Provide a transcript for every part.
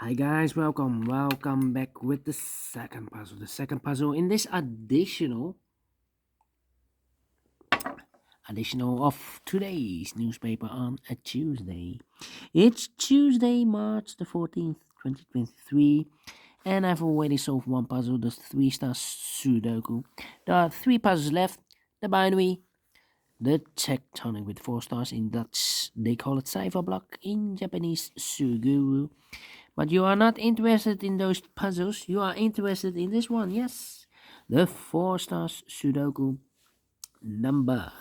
Hi guys, welcome back with the second puzzle. The second puzzle in this additional of today's newspaper on a Tuesday. It's Tuesday, March the 14th, 2023, and I've already solved one puzzle, the 3 stars Sudoku. There are 3 puzzles left: the binary, the tectonic with 4 stars in Dutch, they call it cipher block, in Japanese Suguru. But you are not interested in those puzzles. You are interested in this one, yes. The 4 stars Sudoku number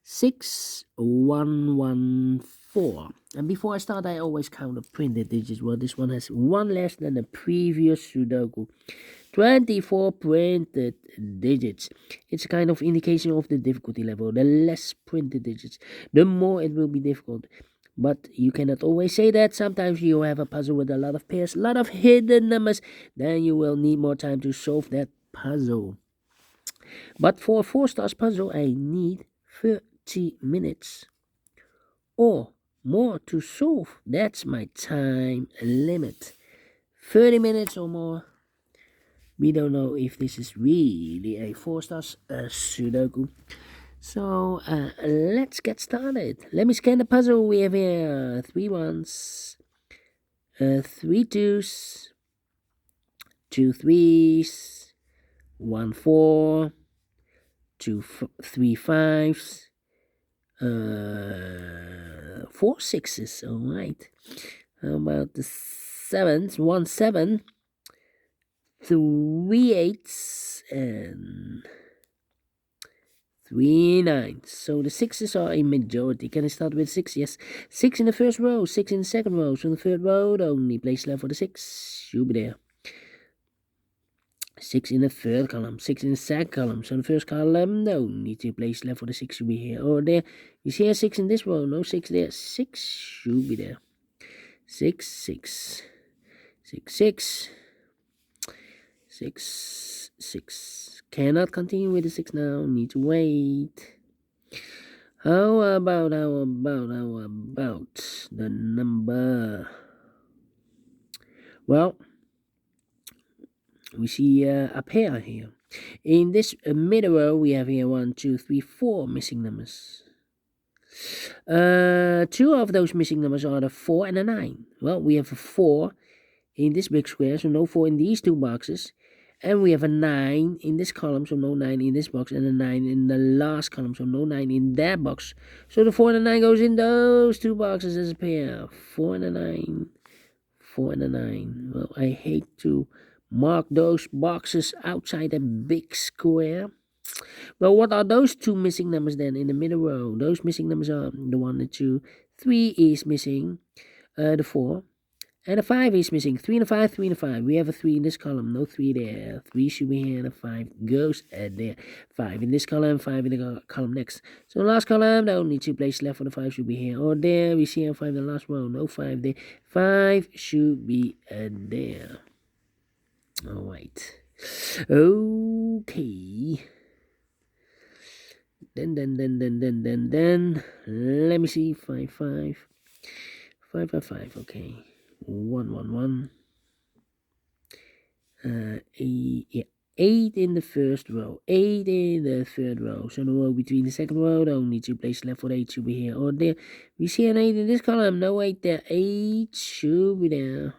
6114. And before I start, I always count the printed digits. Well, this one has one less than the previous Sudoku. 24 printed digits. It's a kind of indication of the difficulty level. The less printed digits, the more it will be difficult. But you cannot always say that. Sometimes you have a puzzle with a lot of pairs, a lot of hidden numbers. Then you will need more time to solve that puzzle. But for a 4 stars puzzle, I need 30 minutes or more to solve. That's my time limit. 30 minutes or more. We don't know if this is really a 4 stars Sudoku. So let's get started. Let me scan the puzzle. We have here 3 ones, 3 twos, 2 threes, 1 4, 3 fives, 4 sixes. All right. How about the sevens? 1 7, 3 eights, and 3 nines. So the sixes are a majority. Can I start with 6? Yes. 6 in the first row, 6 in the second row. So in the third row, the only place left for the 6 should be there. 6 in the third column, 6 in the second column. So in the first column, the only 2 places left for the 6 should be here or there. You see a 6 in this row, no 6 there. 6 should be there. 6, 6, 6, 6, 6, 6. Cannot continue with the 6 now. Need to wait. How about the number? Well, we see a pair here. In this middle row, we have here 1, 2, 3, 4 missing numbers. 2 of those missing numbers are the 4 and the 9. Well, we have a 4 in this big square, so no 4 in these 2 boxes. And we have a 9 in this column, so no 9 in this box, and a 9 in the last column, so no 9 in that box. So the 4 and the 9 goes in those 2 boxes as a pair. 4 and a 9. 4 and a 9. Well, I hate to mark those boxes outside a big square. Well, what are those 2 missing numbers then in the middle row? Those missing numbers are the 1, the 2. 3 is missing. The 4. And a 5 is missing. 3 and a 5, 3 and a 5. We have a 3 in this column. No 3 there. 3 should be here and a 5 goes there. 5 in this column, 5 in the column next. So the last column, the only 2 places left for the 5 should be here or there. We see a 5 in the last row. No 5 there. 5 should be there. Alright. Okay. Then. Let me see. 5, 5. 5, 5, 5. Okay. 1, 1, 1. 8 in the first row, 8 in the third row. So the row between the second row, the only 2 places left for the 8 should be here or there. We see an 8 in this column, no 8 there. 8 should be there.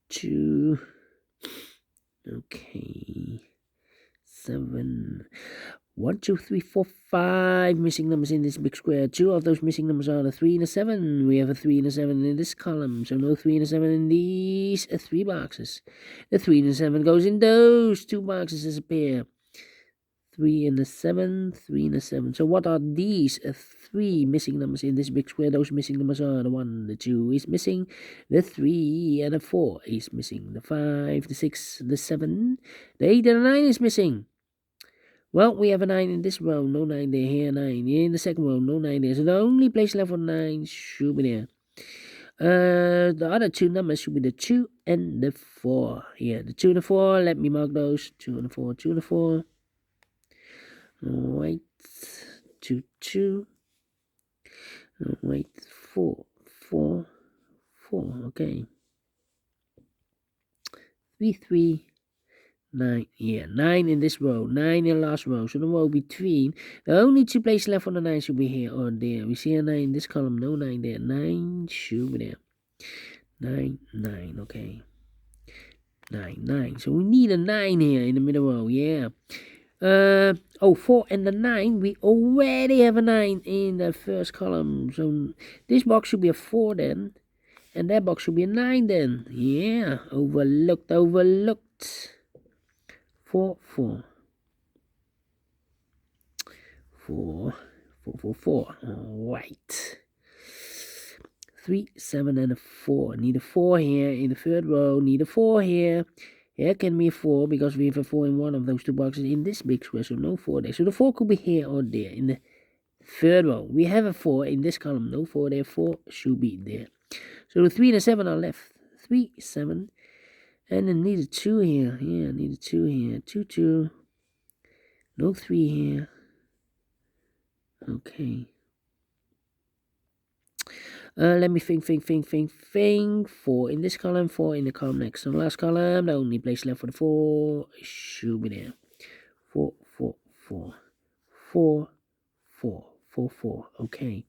2. Okay. 7. 1, 2, 3, 4, 5 missing numbers in this big square. 2 of those missing numbers are the 3 and the 7. We have a 3 and a 7 in this column, so no 3 and a 7 in these 3 boxes. The 3 and the 7 goes in those 2 boxes as a pair. 3 and the 7, 3 and the 7. So what are these 3 missing numbers in this big square? Those missing numbers are the 1, the 2 is missing, the 3 and the 4 is missing, the 5, the 6, the 7, the 8 and the 9 is missing. Well, we have a 9 in this row, no 9 there, here 9. In the second row, no 9 there. So the only place left for 9 should be there. The other 2 numbers should be the 2 and the 4. Here, the 2 and the 4, let me mark those. 2 and the 4, 2 and the 4. Alright, 2, 2. Alright, 4, 4. Okay. 3, 3, 9. Yeah, 9 in this row. 9 in the last row. So the row between. The only 2 places left for the 9 should be here or there. We see a 9 in this column. No 9 there. 9 should be there. 9, 9. Okay. 9, 9. So we need a 9 here in the middle row. Yeah. 4 and the 9. We already have a 9 in the first column. So this box should be a 4 then. And that box should be a 9 then. Yeah. Overlooked. 4, 4. 4, 4, 4, 4. All right. 3, 7, and a 4. Need a 4 here in the third row. Need a 4 here. Here can be a 4 because we have a 4 in one of those 2 boxes in this big square. So no 4 there. So the 4 could be here or there in the third row. We have a 4 in this column. No 4 there. 4 should be there. So the 3 and the 7 are left. 3, 7. And then need a 2 here. Yeah, need a 2 here. 2, 2. No 3 here. Okay. Let me think. 4 in this column, 4 in the column next. So the last column, the only place left for the 4 should be there. 4, 4, 4. 4, 4, 4, 4. Okay.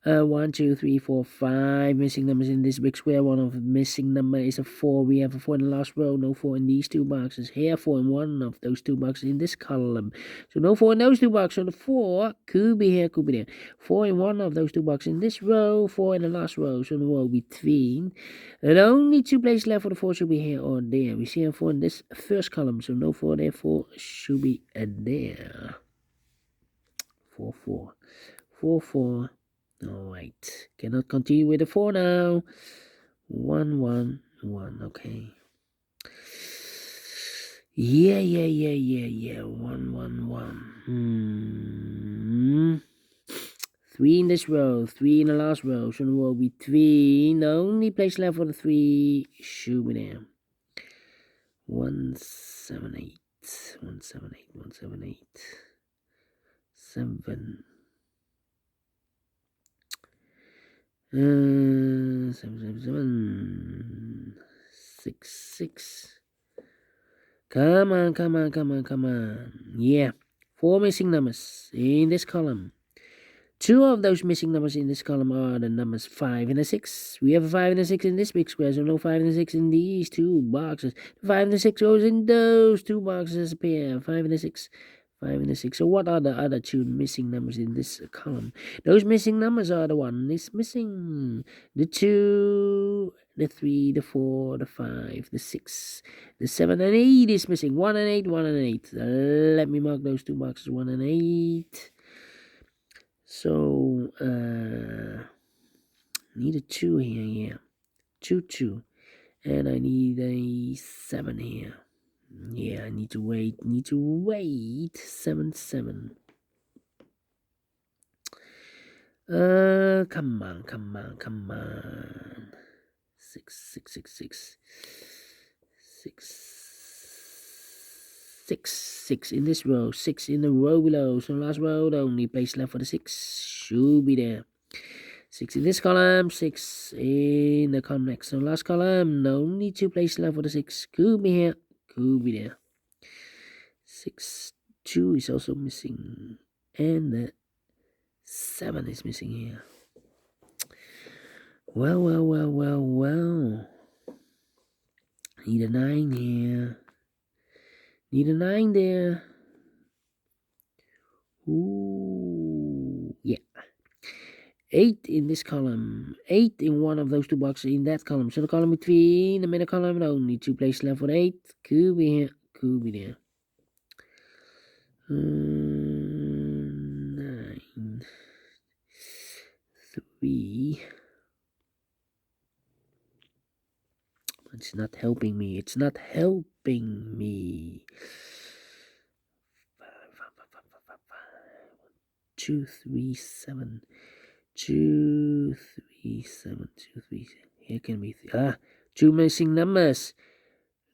1, 2, 3, 4, 5 missing numbers in this big square. One of the missing number is a 4. We have a 4 in the last row. No 4 in these 2 boxes. Here, 4 in one of those 2 boxes in this column. So no 4 in those 2 boxes. So the 4 could be here, could be there. 4 in one of those 2 boxes in this row. 4 in the last row. So the row between. And only 2 places left for the 4 should be here or there. We see a 4 in this first column. So no 4 there. 4 should be there. 4, 4. 4, 4. Alright, cannot continue with the 4 now. 1, 1, 1, okay. Yeah. 1, 1, 1. 3 in this row, 3 in the last row. So the row between. The only place left for the 3 should be there. 178. 7. 7, 6. Come on. Yeah. 4 missing numbers in this column. 2 of those missing numbers in this column are the numbers 5 and a 6. We have a 5 and a 6 in this big square, so no 5 and a 6 in these 2 boxes. The 5 and the 6 goes in those 2 boxes as a pair. 5 and a 6. 5 and a 6. So what are the other 2 missing numbers in this column? Those missing numbers are the 1 is missing, the 2, the 3, the 4, the 5, the 6, the 7, and 8 is missing. 1 and 8, 1 and 8. Let me mark those 2 boxes, 1 and 8. So, need a 2 here, yeah. 2. And I need a 7 here. Yeah, I need to wait. 7. Come on. 6. 6 in this row. 6 in the row below. So last row, the only place left for the 6 should be there. 6 in this column, 6 in the column next. So last column, the only 2 places left for the 6 could be here, could be there. 6, 2 is also missing. And the 7 is missing here. Well. Need a 9 here. Need a 9 there. Ooh, yeah. 8 in this column. 8 in one of those 2 boxes in that column. So the column between the middle column, only 2 places left for 8. Could be here, could be there. 9. 3. It's not helping me. 2, 3, 7. 2, 3, 7. Here can be 2 missing numbers.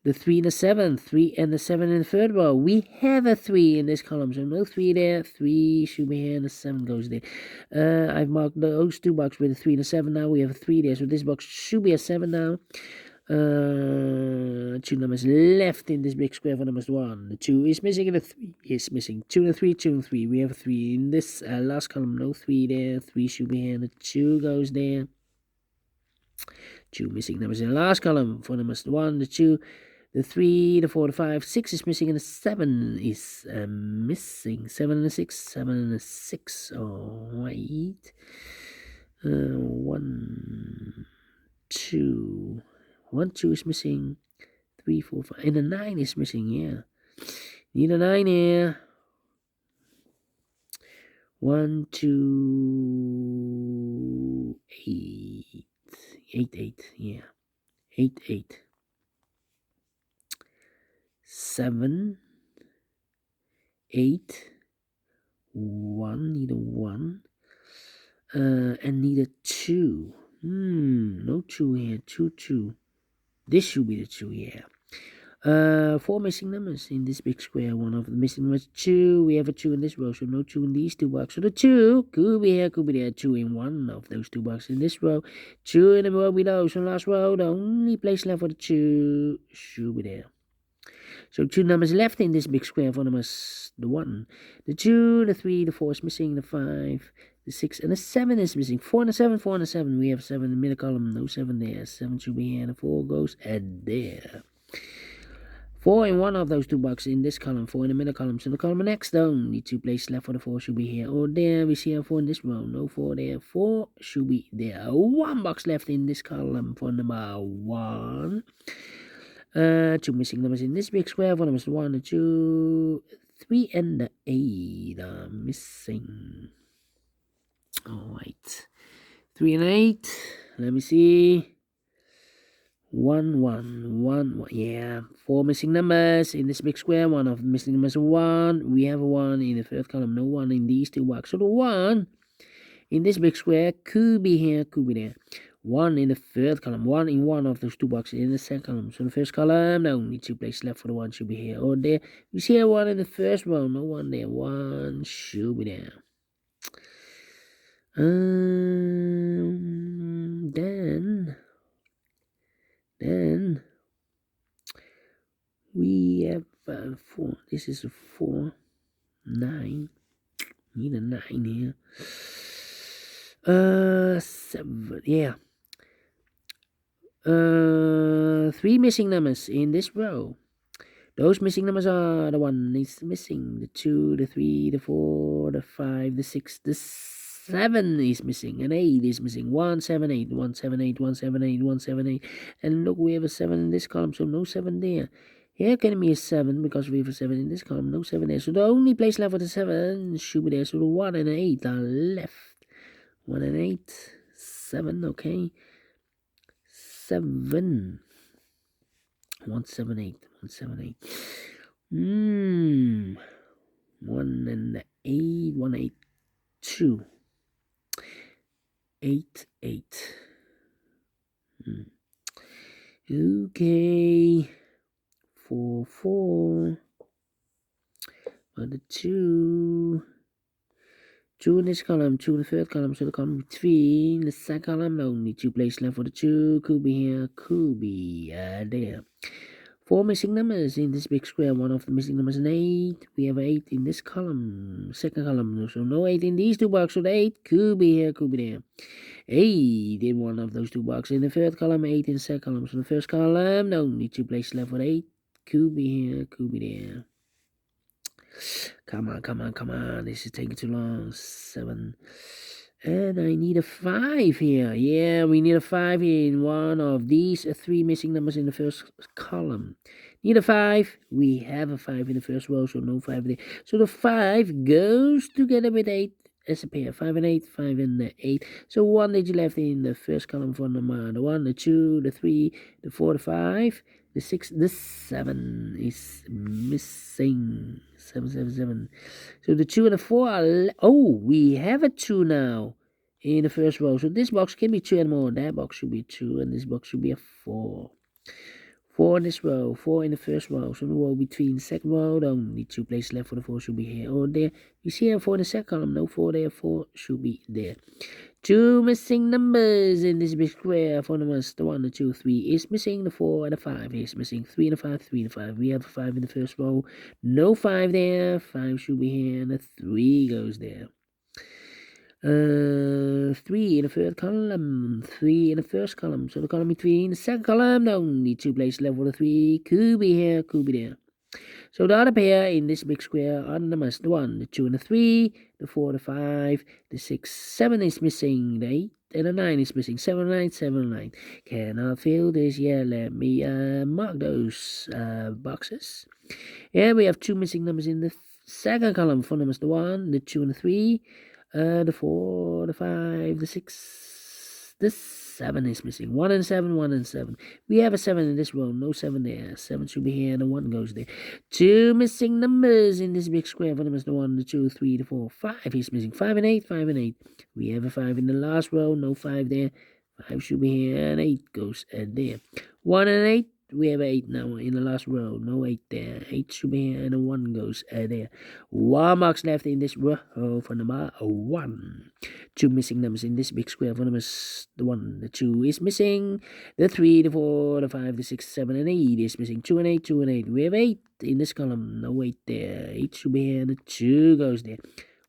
The 3 and the 7, 3 and the 7 in the third row. We have a 3 in this column, so no 3 there. 3 should be here, and the 7 goes there. I've marked those two boxes with a 3 and a 7 now. We have a 3 there, so this box should be a 7 now. Two numbers left in this big square for number 1. The 2 is missing and the 3 is missing. 2 and a 3, 2 and 3. We have a 3 in this last column. No 3 there. 3 should be here and the 2 goes there. 2 missing numbers in the last column for number 1, the 2, the 3, the 4, the 5, 6 is missing and the 7 is missing. 7 and a 6, 7 and a 6. Alright. 1, 2. 1, 2 is missing. 3, 4, 5. And the 9 is missing, yeah. Need a 9 here. 1, 2, 8. 8, yeah. 8, 8. 7, 8, 1, need a 1. And need a 2. No 2 here. 2, 2. This should be the 2, yeah. 4 missing numbers in this big square. One of the missing numbers 2. We have a 2 in this row, so no 2 in these two boxes. So the 2 could be here, could be there. 2 in one of those two boxes in this row. 2 in the row below. So last row, the only place left for the 2 should be there. So 2 numbers left in this big square for numbers the 1, the 2, the 3, the 4 is missing, the 5, the 6, and the 7 is missing. 4 and a 7, 4 and a 7. We have 7 in the middle column, no 7 there. 7 should be here, and the 4 goes at there. 4 in one of those two boxes in this column, 4 in the middle column. So the column next, the only 2 places left for the 4 should be here or there. We see a 4 in this row, no 4 there. 4 should be there. 1 box left in this column for number 1. 2 missing numbers in this big square for numbers 1, 2, 3, and the 8 are missing. Alright. 3 and 8. Let me see. 1, 1. Yeah. 4 missing numbers in this big square. One of the missing numbers 1. We have a 1 in the third column. No 1 in these two boxes. So the 1 in this big square could be here, could be there. 1 in the third column, 1 in one of those two boxes in the second column. So the first column, the only 2 places left for the 1 should be here or there. You see a 1 in the first row, no 1 there. 1 should be there. Then we have 4. This is a 4, 9. Need a 9 here. 7, yeah. 3 missing numbers in this row. Those missing numbers are the 1 is missing, the 2, the 3, the 4, the 5, the 6, the 7 is missing, and 8 is missing. 1, 7, 8, 1, 7, 8, 1, 7, 8, 1, 7, 8. And look, we have a 7 in this column, so no 7 there. Here can be a 7 because we have a 7 in this column, no 7 there. So the only place left for the 7 should be there. So the 1 and 8 are left. 1 and 8, 7, okay. 7. 1, 7, 8, 1, 7, 8. 1 and 8, 1, 8, 2. 8, 8. Okay. 4, 4. But the 2. 2 in this column, 2 in the third column, so the column between the second column, only 2 places left for the 2, could be here, could be there. 4 missing numbers in this big square, one of the missing numbers is 8, we have 8 in this column, second column, so no 8 in these two boxes, so the 8 could be here, could be there. 8 in one of those two boxes, in the third column, 8 in the second column, so the first column, only 2 places left for the 8, could be here, could be there. Come on. This is taking too long. 7. And I need a 5 here. Yeah, we need a 5 here in one of these 3 missing numbers in the first column. Need a 5. We have a 5 in the first row, so no 5 there. So the 5 goes together with 8 as a pair. 5 and 8, 5 and 8. So 1 digit left in the first column for number the 1, the 2, the 3, the 4, the 5. The 6, the 7 is missing. 7. So the 2 and the 4 are... we have a 2 now in the first row. So this box can be 2 and more. That box should be 2 and this box should be a 4. 4 in this row, 4 in the first row. So the row between the second row, only 2 places left for the 4 should be here or there. You see here 4 in the second column, no 4 there, 4 should be there. 2 missing numbers in this big square. For numbers, the 1, the 2, 3 is missing. The 4 and the 5 is missing. 3 and the 5, 3 and the 5. We have a 5 in the first row. No 5 there. 5 should be here, and the 3 goes there. 3 in the third column, 3 in the first column. So the column between the second column, only 2 places left for the 3. Could be here, could be there. So the other pair in this big square are the numbers, the 1, the 2, and the 3, the 4, the 5, the 6, 7 is missing, the 8, and the 9 is missing. 7, 9, 7, 9. Cannot fill this yet. Let me mark those boxes. Yeah, we have 2 missing numbers in the second column. For numbers, the 1, the 2, and the 3. The 4, the 5, the 6, the 7 is missing. 1 and 7, 1 and 7. We have a 7 in this row, no 7 there. 7 should be here, and the 1 goes there. 2 missing numbers in this big square. For numbers, the 1, the 2, 3, the 4, 5 is missing. 5 and 8, 5 and 8. We have a 5 in the last row, no 5 there. 5 should be here, and 8 goes there. 1 and 8. We have 8 now in the last row. No 8 there. 8 should be here, and a 1 goes there. 1 marks left in this row for number 1. 2 missing numbers in this big square. For numbers, the 1, the 2 is missing. The 3, the 4, the 5, the 6, 7, and 8 is missing. 2 and 8, 2 and 8. We have 8 in this column. No 8 there. 8 should be here, and the 2 goes there.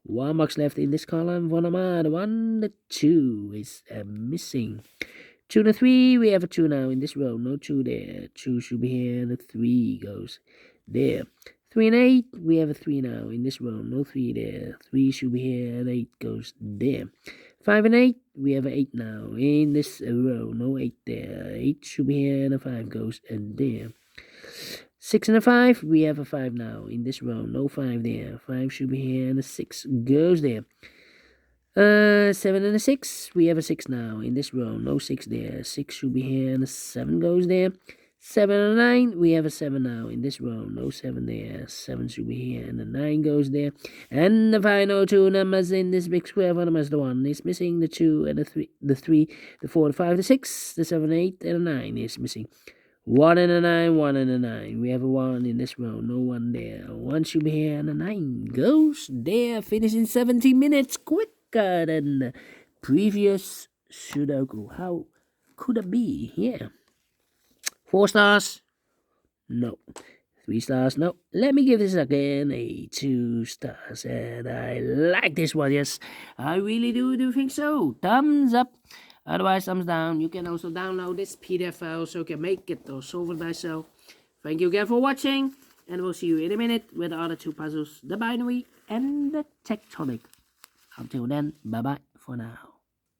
1 marks left in this column. For number the 1, the 2 is missing. 2 and 3, we have a 2 now in this row. No 2 there. 2 should be here, and the 3 goes there. 3 and 8, we have a 3 now in this row. No 3 there. 3 should be here, and 8 goes there. 5 and 8, we have an 8 now in this row. No 8 there. 8 should be here, and a 5 goes there. 6 and a 5, we have a 5 now in this row. No 5 there. 5 should be here, and a 6 goes there. 7 and a 6, we have a 6 now in this row. No 6 there. 6 should be here, and a 7 goes there. 7 and a 9, we have a 7 now in this row. No 7 there. 7 should be here, and the 9 goes there. And the final 2 numbers in this big square for numbers, the 1 is missing. The 2 and the 3, the 4, the 5, the 6, the 7, 8, and the 9 is missing. 1 and a 9, 1 and a 9. We have a 1 in this row. No 1 there. 1 should be here, and a 9 goes there. Finish in 17 minutes. Quicker than the previous Sudoku. How could it be? Yeah. 4 stars? No. 3 stars? No. Let me give this again a 2 stars. And I like this one. Yes, I really do think so. Thumbs up. Otherwise, thumbs down. You can also download this PDF file so you can make it or solve it by yourself. Thank you again for watching. And we'll see you in a minute with the other 2 puzzles. The binary and the tectonic. Until then, bye-bye for now.